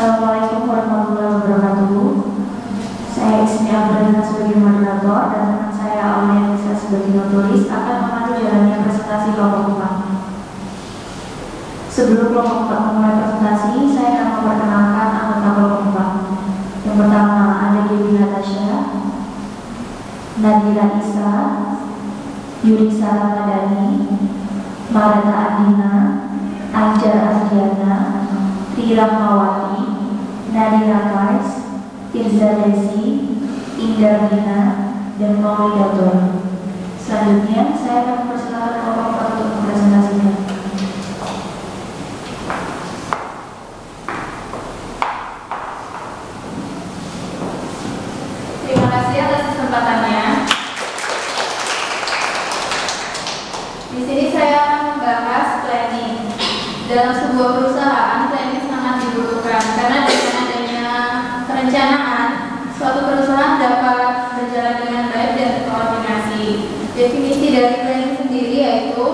Assalamualaikum warahmatullahi wabarakatuh. Saya Ismi Abdullah sebagai moderator dan teman saya Aulia Nisa sebagai notulis akan memandu jalannya presentasi kelompok 4. Sebelum kelompok 4 memulai presentasi, saya akan memperkenalkan anggota kelompok 4. Yang pertama ada Dewi Natasha, Nadira Isa, Yurisa Ramadhani, Marata Adina, Anjar Ardiana, Rira Mawati, Nadira Kais, Tirza Desi, Indar Dina, dan Mauli Daton. Selanjutnya, saya akan mempersilakan kelompok untuk mempresentasikan. Terima kasih atas kesempatannya. Di sini saya akan membahas planning. Dalam sebuah perusahaan, planning sangat dibutuhkan karena dengan adanya perencanaan, suatu perusahaan dapat berjalan dengan baik dan terkoordinasi. Definisi dari planning sendiri yaitu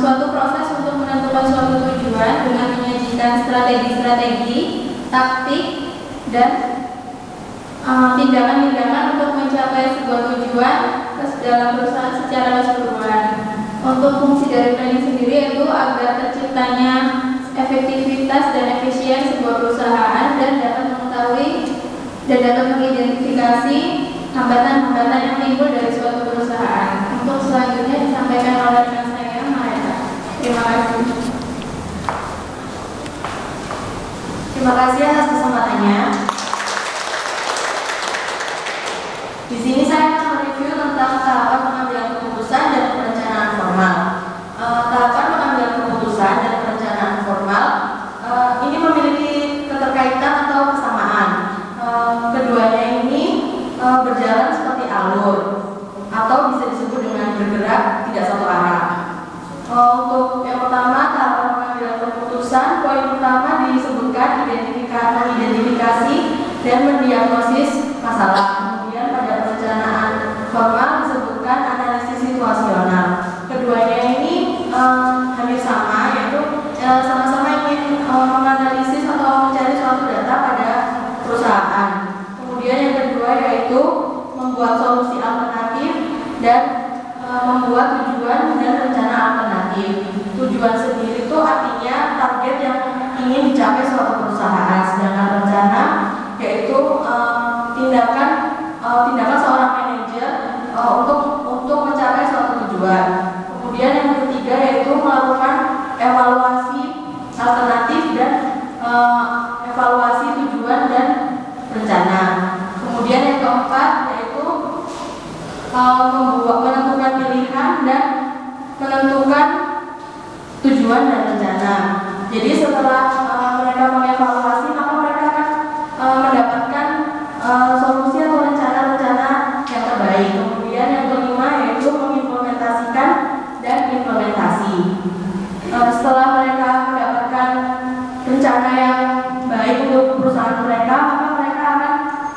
suatu proses untuk menentukan suatu tujuan dengan menyajikan strategi-strategi, taktik, dan tindakan-tindakan untuk mencapai sebuah tujuan dalam perusahaan secara keseluruhan. Untuk fungsi dari planning sendiri yaitu agar terciptanya efektivitas dan efisien sebuah perusahaan dan dapat mengetahui dan dapat mengidentifikasi hambatan-hambatan yang timbul dari suatu perusahaan. Untuk selanjutnya disampaikan oleh rekan saya, Mareta. Terima kasih. Terima kasih atas kesempatannya. Di sini saya akan mereview tentang tahapan pengambilan keputusan dan perencanaan formal. Tahapan pengambilan keputusan dan perencanaan formal ini memiliki keterkaitan atau kesamaan. Keduanya ini berjalan seperti alur atau bisa disebut dengan bergerak tidak satu arah. Untuk yang pertama, tahapan pengambilan keputusan, poin pertama disebutkan mengidentifikasi dan mendiagnosis masalah. Formal disebutkan analisis situasional. Keduanya ini hampir sama, yaitu sama-sama ingin menganalisis atau mencari suatu data pada perusahaan. Kemudian yang kedua yaitu membuat solusi alternatif dan membuat tujuan dan rencana alternatif. Tujuan sendiri itu artinya target yang ingin dicapai suatu perusahaan, sedangkan rencana yaitu tindakan seorang manajer untuk mencapai suatu tujuan. Kemudian yang ketiga yaitu melakukan evaluasi alternatif dan evaluasi tujuan dan rencana. Kemudian yang keempat yaitu menentukan pilihan dan menentukan tujuan dan rencana. Jadi setelah mereka mengevaluasi, maka mereka akan mendapatkan solusi atau rencana-rencana yang terbaik. Kemudian yang kelima yaitu mengimplementasikan dan implementasi. Setelah mereka mendapatkan rencana yang baik untuk perusahaan mereka, maka mereka akan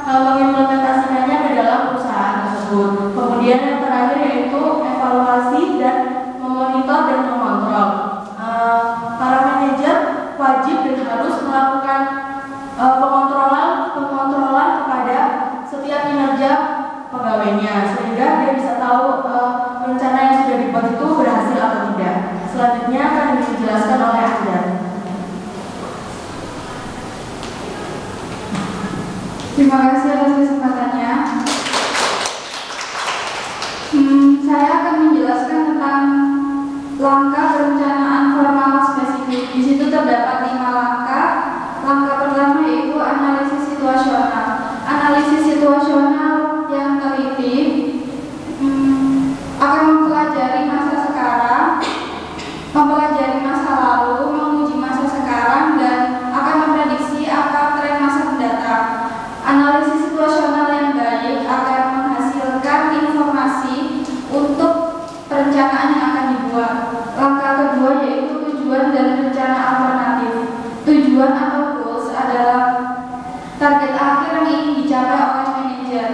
mengimplementasikannya ke dalam perusahaan tersebut. Kemudian yang terakhir yaitu evaluasi dan memonitor dan mengontrol. Para manajer wajib dan harus melakukan pengontrolan kepada setiap kinerja pegawainya sehingga dia bisa tahu rencana yang sudah dibuat itu berhasil atau tidak. Selanjutnya akan dijelaskan oleh Anjar. Terima kasih atas kesempatannya. Saya akan menjelaskan tentang langkah perencanaan formal spesifik. Di situ terdapat 5 langkah. Langkah pertama yaitu analisis situasional. Analisis situasional yang teliti akan mempelajari masa sekarang, mempelajari masa lalu, menguji masa sekarang, dan akan memprediksi apa tren masa mendatang. Analisis situasional yang baik akan menghasilkan informasi untuk perencanaan yang akan dibuat. Langkah kedua yaitu tujuan dan rencana alternatif. Tujuan atau goals adalah target akhir yang ingin dicapai oleh manajer.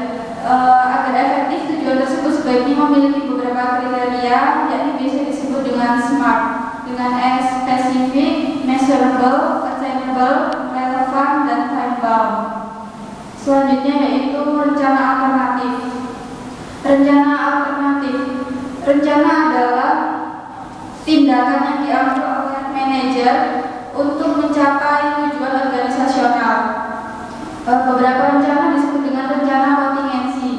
Agar efektif, tujuan tersebut sebaiknya memiliki beberapa kriteria, yakni bisa disebut dengan SMART, dengan S, specific, measurable, attainable, relevant, Selanjutnya yaitu rencana alternatif. Rencana alternatif. Rencana adalah tindakan yang diambil oleh manajer untuk mencapai tujuan organisasional. Beberapa rencana disebut dengan rencana kontingensi.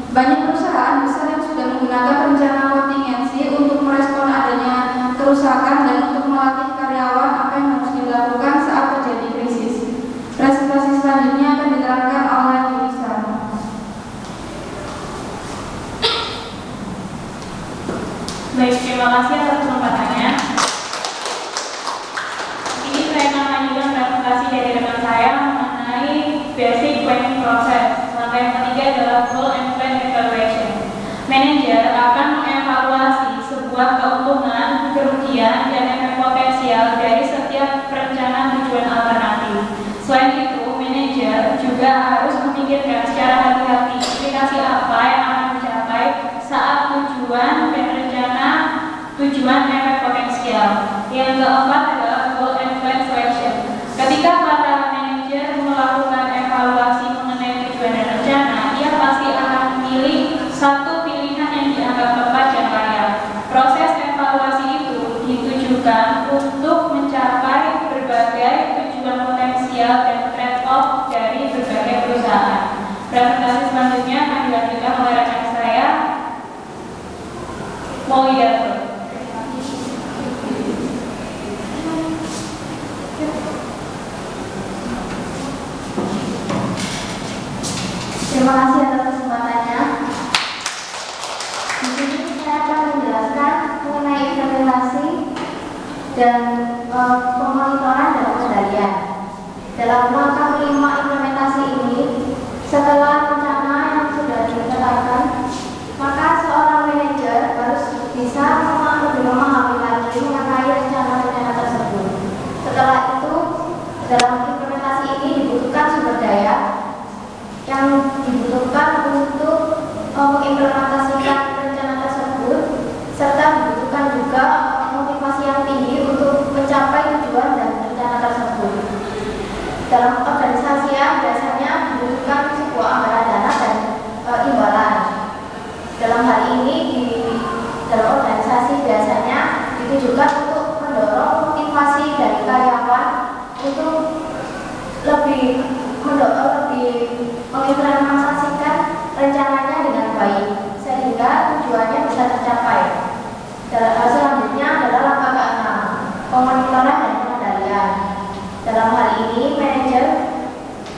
Banyak perusahaan besar yang sudah menggunakan rencana kontingensi untuk merespon adanya kerusakan dan untuk melatih karyawan apa yang harus dilakukan saat terjadi krisis. Presentasi selanjutnya akan diterangkan oleh Yulisa. Baik, terima kasih atas kesempatannya. Ini saya akan lanjutkan presentasi dari rekan saya mengenai basic planning process. Langkah yang ketiga adalah goal and plan evaluation. Manajer akan mengevaluasi sebuah keuntungan, kerugian, dan efek potensial dari setiap perencanaan tujuan alternatif. Selain itu, manajer juga harus memikirkan secara hati-hati aplikasi apa yang akan dicapai saat tujuan dan rencana tujuan efek potensial. Yang keempat adalah goal and plan selection. Ketika para manajer melakukan evaluasi mengenai tujuan dan rencana, ia pasti akan memilih satu pilihan yang dianggap tepat dan layak. Proses evaluasi itu ditujukan untuk mencapai berbagai tujuan potensial dan trade-off dari berbagai perusahaan. Presentasi selanjutnya akan dilanjutkan oleh rekan saya, Maulidatul. Terima kasih atas kesempatannya. Di sini saya akan menjelaskan mengenai implementasi dan pemonitoran dan pengendalian. Dalam langkah 5 implementasi ini, setelah rencana yang sudah ditetapkan, maka seorang manajer harus bisa lebih memahami lagi mengenai rencana-rencana tersebut. Setelah itu, dalam implementasi ini dibutuhkan sumber daya yang dibutuhkan untuk mengimplementasikan rencana tersebut, serta dibutuhkan juga motivasi yang tinggi untuk mencapai tujuan dan rencana tersebut. Dalam organisasi biasanya dibutuhkan sebuah anggaran dana dan imbalan. Dalam hal ini dalam organisasi biasanya ditujukan untuk mendorong motivasi dari karyawan untuk lebih mengimplementasikan rencananya dengan baik sehingga tujuannya bisa tercapai. Selanjutnya adalah langkah ke-6, pemonitoran dan pengendalian. Dalam hal ini manajer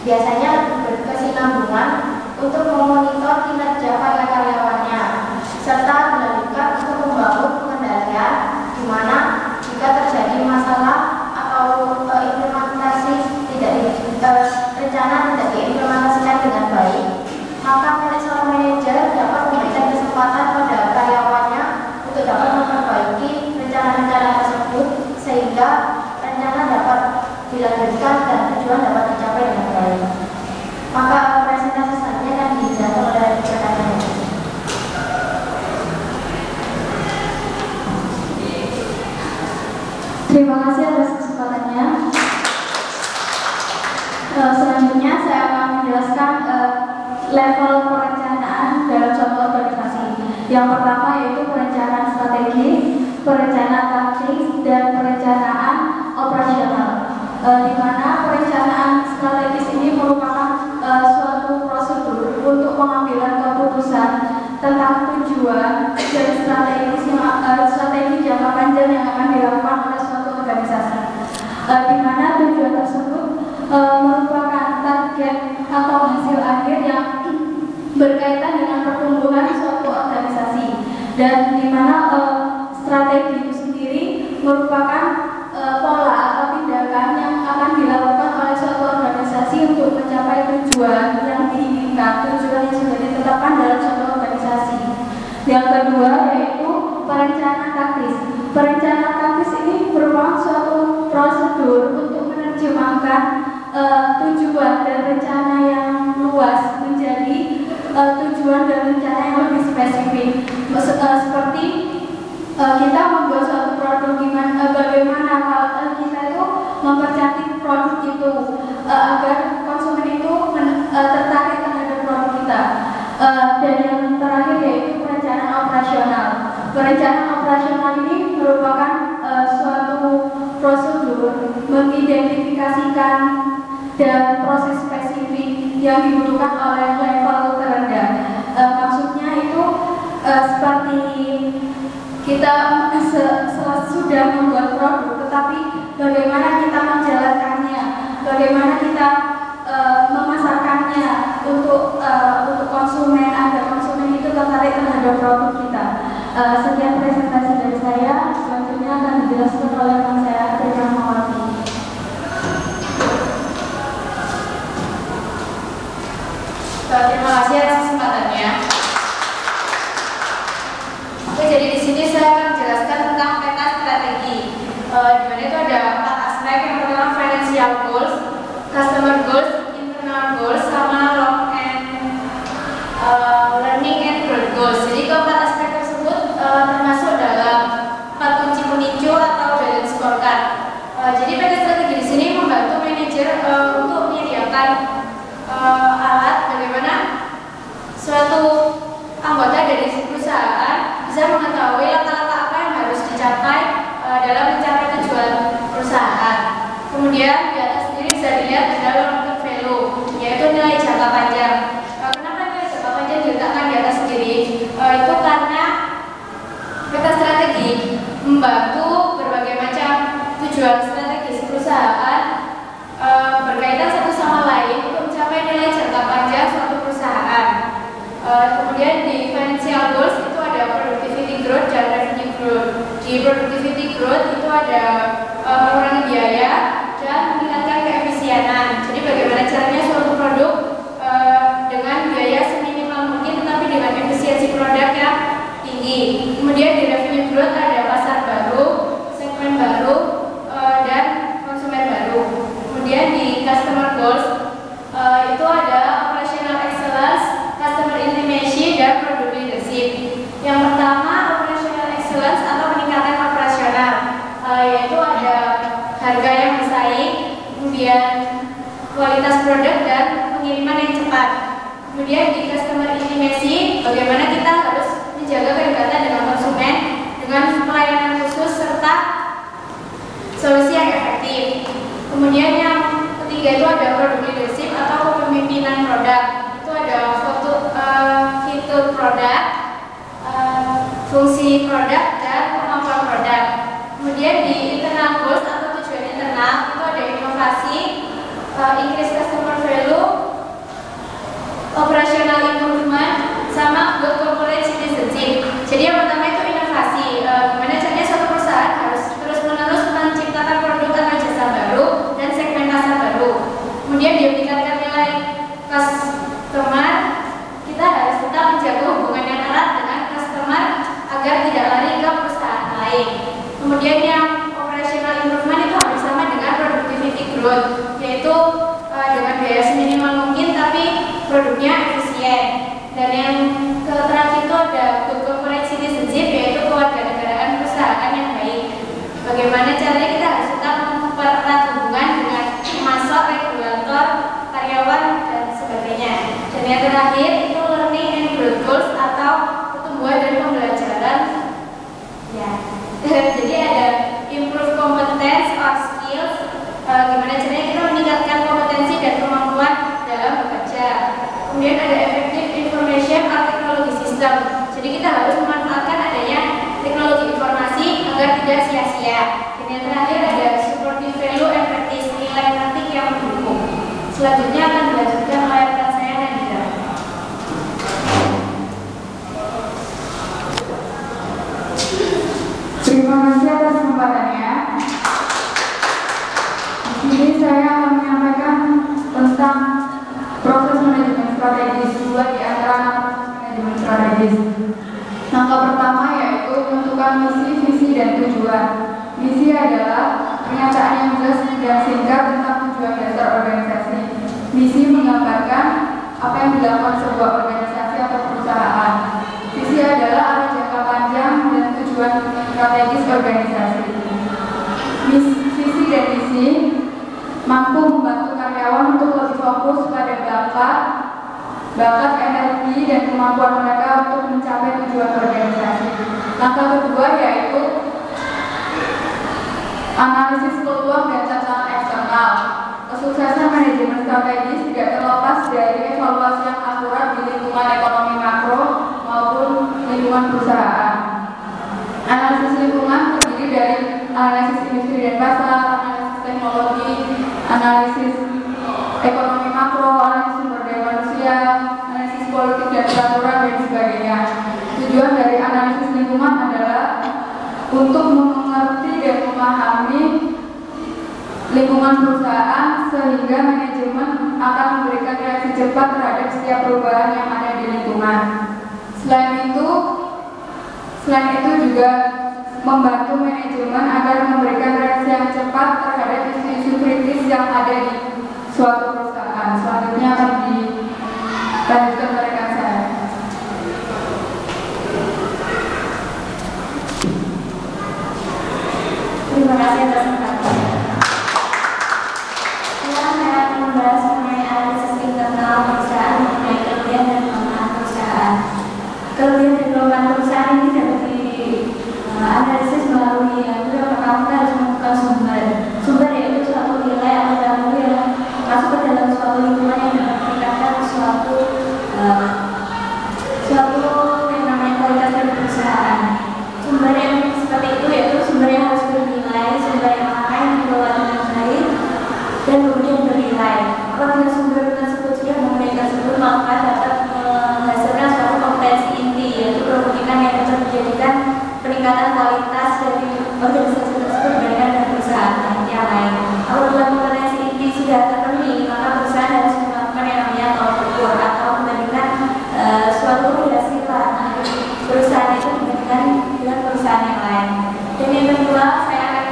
biasanya lebih berkesinambungan untuk memonitor kinerja para karyawannya serta dilanjutkan untuk membangun pengendalian di mana jika terjadi masalah atau implementasi rencana tidak diimplementasikan dengan baik, maka seorang manajer dapat memberikan kesempatan pada karyawannya untuk dapat memperbaiki rencana-rencana tersebut sehingga rencana dapat dilanjutkan dan tujuan dapat dicapai dengan baik. Maka presentasi selanjutnya akan dijelaskan oleh rekan manajer. Terima kasih atas kesempatannya. Selanjutnya saya akan menjelaskan level perencanaan dalam suatu organisasi. Yang pertama yaitu perencanaan strategi, perencanaan taktis, dan perencanaan operasional. Di mana perencanaan strategis ini merupakan suatu prosedur untuk pengambilan keputusan tentang tujuan dan strategi jangka panjang yang akan dilakukan oleh suatu organisasi. Di mana tujuan tersebut merupakan target atau hasil akhir yang berkaitan dengan pertumbuhan suatu organisasi, dan di mana strategi itu sendiri merupakan pola atau tindakan yang akan dilakukan oleh suatu organisasi untuk mencapai tujuan yang diinginkan, tujuan yang sudah ditetapkan dalam suatu organisasi. Yang kedua yaitu perencanaan taktis. Perencanaan taktis ini merupakan suatu prosedur untuk menerjemahkan tujuan dan rencana yang luas menjadi tujuan dan rencana yang lebih spesifik. Seperti kita membuat suatu produk, bagaimana kalau kita itu mempercantik produk itu agar konsumen itu tertarik mengidentifikasikan dan proses spesifik yang dibutuhkan oleh level terendah. Maksudnya itu seperti kita sudah membuat produk, tetapi bagaimana kita menjalankannya, bagaimana kita memasarkannya untuk konsumen agar konsumen itu tertarik terhadap produk kita. Sekian presentasi dari saya, selanjutnya akan dijelaskan oleh teman saya Tri Rahmawati. Terima kasih atas kesempatannya. Oke, jadi di sini saya akan menjelaskan tentang peta strategi. Di mana itu ada 4 aspek. Yang pertama financial goals, customer goals, internal goals, sama long and learning and growth goals. Jadi keempat aspek tersebut termasuk dalam 4 kunci pemicu atau balance scorecard. Jadi peta strategi di sini membantu manajer untuk menyediakan alat bagaimana suatu anggota dari perusahaan bisa mengetahui langkah-langkah apa yang harus dicapai dalam mencapai tujuan perusahaan. Kemudian di atas sendiri bisa dilihat ada long term value, yaitu nilai jangka panjang. Kenapa nilai jangka panjang diletakkan di atas sendiri? Itu karena peta strategi membantu berbagai macam tujuan strategis perusahaan berkaitan satu sama lain untuk mencapai nilai jangka panjang suatu perusahaan. Kemudian di financial goals itu ada productivity growth dan revenue growth. Di productivity growth itu ada mengurangi biaya dan meningkatkan keefisienan. Jadi bagaimana caranya suatu produk dengan biaya seminimal mungkin tetapi dengan efisiensi produk yang tinggi. Kemudian di revenue growth ada pasar baru, segmen baru, dan konsumen baru. Kemudian di customer goals itu ada operational excellence, customer intimacy, dan product leadership. Yang pertama operational excellence atau peningkatan operasional, yaitu ada harga yang bersaing, kemudian kualitas produk dan pengiriman yang cepat. Kemudian di customer intimacy, bagaimana kita harus menjaga kedekatan dengan konsumen dengan pelayanan khusus serta solusi yang efektif. Kemudian yang ketiga itu ada product leadership atau kepemimpinan produk. Itu ada fitur produk, fungsi produk, dan kemampuan produk. Kemudian di internal goals atau tujuan internal itu ada inovasi, increase customer value, operational improvement, sama good corporate citizenship. Jadi yang pertama itu inovasi. Gimana caranya suatu perusahaan harus terus-menerus menciptakan produk atau jasa baru dan segmen pasar baru. Kemudian dia meningkatkan nilai customer. Kita harus tetap menjaga hubungan yang erat dengan customer agar tidak lari ke perusahaan lain. Kemudian yang operational improvement itu hampir sama dengan productivity growth, yaitu dengan biaya seminimal mungkin tapi produknya efisien. Dan yang terakhir itu ada good corporate citizenship, yaitu kewarganegaraan perusahaan yang baik. Bagaimana caranya kita harus tetap mempererat hubungan dengan pemasok, regulator, karyawan, dan sebagainya. Dan yang terakhir itu learning and growth goals atau pertumbuhan dan pembelajaran. Ya, jadi ada improve competence or skills. Gimana caranya kita meningkatkan kompetensi dan kemampuan dalam bekerja. Kemudian ada effective information or technology system. Jadi kita harus memanfaatkan adanya teknologi informasi agar tidak sia-sia. Dan yang terakhir ada supportive value and practice, nilai praktik yang mendukung. Selanjutnya akan dilanjutkan oleh rekan saya Nadira. Terima kasih atas kesempatannya. Di sini saya akan menyampaikan tentang proses manajemen strategis, dua di antara manajemen strategis. Langkah pertama yaitu menentukan misi, visi, dan tujuan. Misi adalah pernyataan yang jelas dan singkat tentang tujuan dasar organisasi. Misi menggambarkan apa yang dilakukan sebuah organisasi atau perusahaan. Visi adalah arah jangka panjang dan tujuan strategis organisasi. Visi dan misi mampu membantu karyawan untuk lebih fokus pada bakat, energi, dan kemampuan mereka untuk mencapai tujuan organisasi. Langkah kedua yaitu analisis peluang dan tantangan eksternal. analisis ekonomi makro, analisis sumber daya manusia, analisis politik dan peraturan dan sebagainya. Tujuan dari analisis lingkungan adalah untuk mengerti dan memahami lingkungan perusahaan sehingga manajemen akan memberikan reaksi cepat terhadap setiap perubahan yang ada di lingkungan. Selain itu juga membantu manajemen agar memberikan reaksi yang cepat terhadap isu-isu kritis yang ada di suatu perusahaan. Selanjutnya akan dilanjutkan oleh rekan saya. Terima kasih atas perhatiannya. Sekarang saya akan membahas mengenai analisis internal perusahaan mengenai kelebihan dan kelemahan perusahaan. Kelebihan dan kelemahan perusahaan ini dapat dianalisis melalui yang pertama kita harus menemukan sumber yaitu suatu nilai atau value yang masuk ke dalam suatu lingkungan yang dapat meningkatkan suatu yang namanya kualitas dari perusahaan. Sumber yang seperti itu yaitu sumber yang harus bernilai, sumber yang akan dikelola dengan baik dan kemudian bernilai. Apabila sumber tersebut sudah memenuhi tersebut, maka dapat menghasilkan suatu kompetensi inti yaitu kerugikan yang dapat menjadikan peningkatan kualitas dari organisasi tersebut dibandingkan dengan perusahaan yang lain. Apabila kompetensi inti sudah terpenuhi, maka perusahaan harus melakukan yang namanya tolak ukur atau membandingkan suatu keberhasilan perusahaan itu dibandingkan dengan perusahaan yang lain. Dan yang kedua, saya akan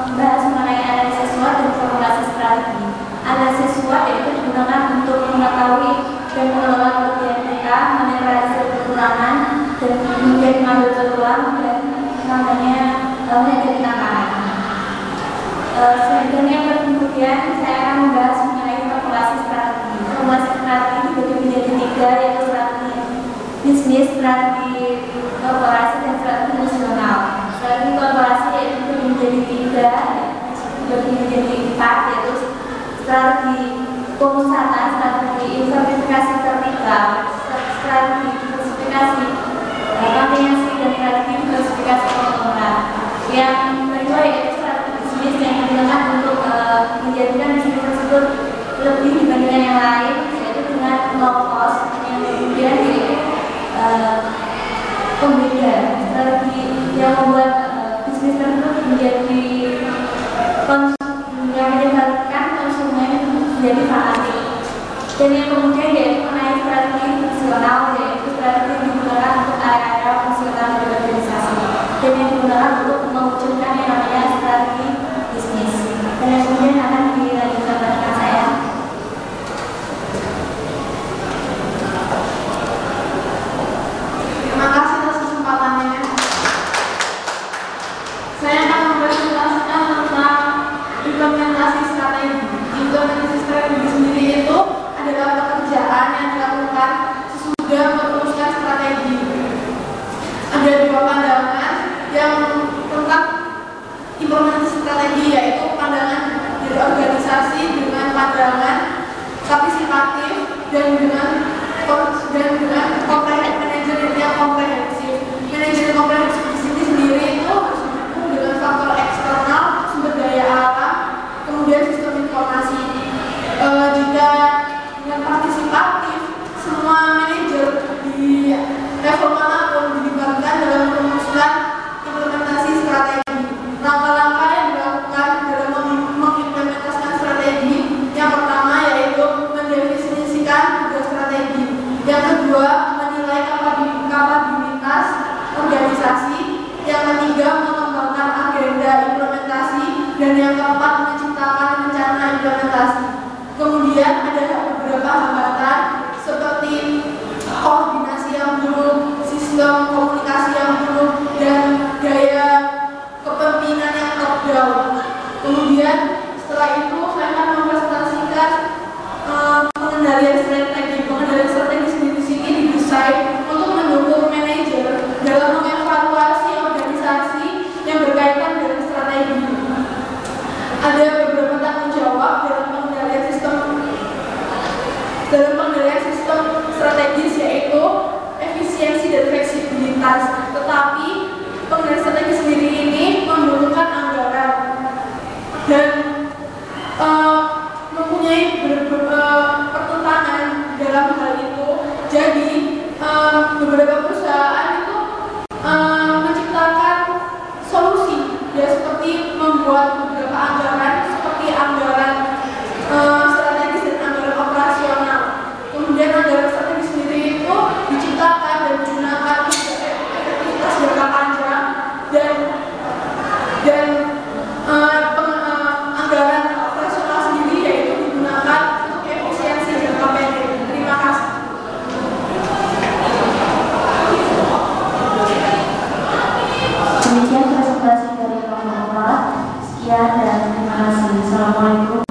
membahas mengenai analisis SWOT dan formulasi strategi. Analisis SWOT yaitu digunakan untuk mengetahui dan mengelola kelebihan kita, menetralisir kekurangan, dan kemudian mengambil peluang dan namanya menjadi tantangan. Selanjutnya kemudian saya akan membahas mengenai formulasi strategi. Formulasi strategi dibagi menjadi 3 yaitu strategi bisnis, strategi korporasi dan strategi nasional. Strategi korporasi yaitu dibagi menjadi 4 yaitu strategi pemusatan, strategi informasi vertikal, strategi diversifikasi kombinasi dan strategi diversifikasi konglomerat. Yang kedua yaitu strategi bisnis yang digunakan untuk menjadikan bisnis tersebut lebih dibandingkan yang lain, yaitu dengan low cost yang kemudian pembeda strategi yang membuat bisnis tersebut menjadi yang menyebabkan konsumen menjadi fanatik. Dan yang kemudian yaitu mengenai strategi fungsional, yaitu strategi yang digunakan untuk area-area fungsional dari organisasi dan yang digunakan untuk mewujudkan yang namanya strategi bisnis. Dan yang kemudian akan dilanjutkan oleh saya. Terima kasih atas kesempatannya. Saya akan mempresentasikan tentang implementasi strategi. Implementasi strategi sendiri itu adalah pekerjaan yang dilakukan sesudah merumuskan strategi. Ada 2 pandangan yang tentang implementasi strategi, yaitu pandangan dari organisasi dengan pandangan partisipatif dan dengan manajemen yang komprehensif. Manajemen komprehensif di sini sendiri itu harus didukung dengan faktor eksternal, sumber daya alam, kemudian sistem informasi. Jika dengan partisipatif, semua manajer di level manapun dilibatkan dalam perumuskan implementasi strategi. Langkah-langkah yang dilakukan dalam mengimplementasikan strategi yang pertama Sekian dan terima kasih. Assalamualaikum